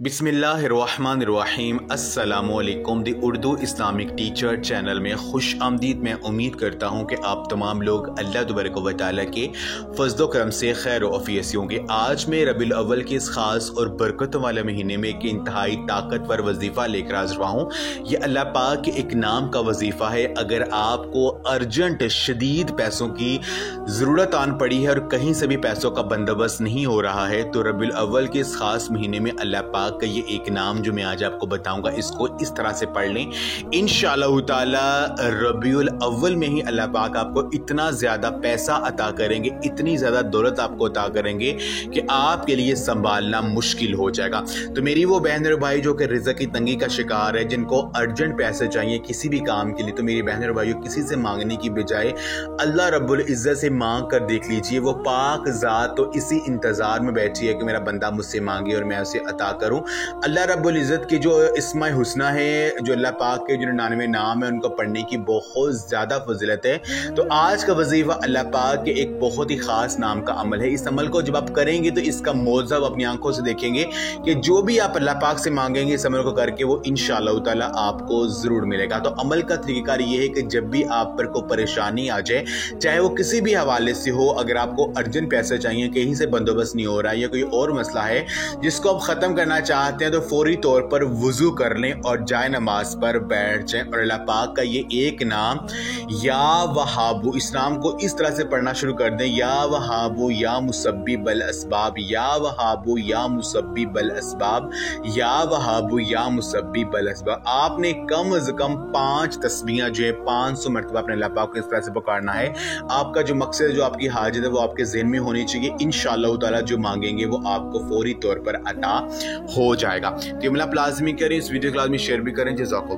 बिस्मिल्लाहिर्रहमानिर्रहीम अस्सलामुअलैकुम दी Urdu Islamic teacher channel में खुश आमदीद। मैं उम्मीद करता हूँ कि आप तमाम लोग अल्लाह तबारक व तआला के फज़्ल करम से खैर व आफियत से होंगे। आज मैं रबीउल अव्वल के इस ख़ास और बरकत वाले महीने में एक इंतहाई ताकतवर वजीफ़ा लेकर हाज़िर हुआ हूँ। ये अल्लाह पाक के एक नाम का वजीफ़ा है। अगर आपको अर्जेंट शदीद पैसों की ज़रूरत आन पड़ी है और कहीं से भी पैसों का बंदोबस्त नहीं हो रहा है तो रबीउल अव्वल के इस ख़ास महीने में अल्लाह पाक का ये एक नाम जो मैं आज आपको बताऊंगा इसको इस तरह से पढ़ लें। इंशाअल्लाह ताला रबीउल अव्वल में ही अल्लाह पाक आपको इतना ज़्यादा पैसा अता करेंगे, इतनी ज़्यादा दौलत आपको अता करेंगे कि आपके लिए संभालना मुश्किल हो जाएगा। तो मेरी वो बहन और भाई जो कि रिज़्क़ की तंगी का शिकार है, जिनको अर्जेंट पैसे चाहिए किसी भी काम के लिए, तो मेरी बहन और भाइयों किसी से मांगने की बजाय अल्लाह रब्बुल इज़्ज़त से मांग कर देख लीजिए। वो पाक ज़ात तो इसी इंतज़ार में बैठी है कि मेरा बंदा मुझसे मांगे और मैं उसे अता करूँ। अल्लाह रब्बुल इज़्ज़त की जो इस्माए हुस्ना है, जो अल्लाह पाक के जो 99 नाम है, उनको पढ़ने की बहुत ज़्यादा फजीलत है। तो आज का वजीफ़ा अल्लाह पाक के एक बहुत ही ख़ास नाम का अमल है। इस अमल को जब आप करेंगे तो इसका मौज़ा अपनी आंखों से देखेंगे कि जो भी आप अल्लाह पाक से मांगेंगे इस अमल को करके वो इंशाअल्लाह ताला आपको ज़रूर मिलेगा। तो अमल का तरीक़ाकार ये है कि जब भी आप पर कोई परेशानी आ जाए, चाहे वो किसी भी हवाले से हो, अगर आपको अर्जेंट पैसे चाहिए, कहीं से बंदोबस्त नहीं हो रहा है या कोई और मसला है जिसको आप ख़त्म करना चाहते हैं, तो फौरी तौर पर वुज़ू कर लें और जाए नमाज पर बैठ जाएं और अल्लाह पाक का ये एक नाम या वहाबू, इस नाम को इस तरह से पढ़ना शुरू कर दें। या वहाबू या मुसब्बिबल असबाब, या वहाबू या मुसब्बिबल असबाब, या वहाबू या मुसब्बिबल असबाब। आपने कम अज़ कम 5 तस्बीहां जो है 500 मरतबा अपने अल्लाह पाक को इस तरह से पुकारना है। आपका जो मकसद, जो आपकी हाजत है, वो आपके ज़हन में होनी चाहिए। इंशाअल्लाह ताला जो मांगेंगे वो आपको फौरी तौर पर अता हो जाएगा। तो लाजमी करें, इस वीडियो को लाजमी शेयर भी करें। जज़ाकुमुल्लाह।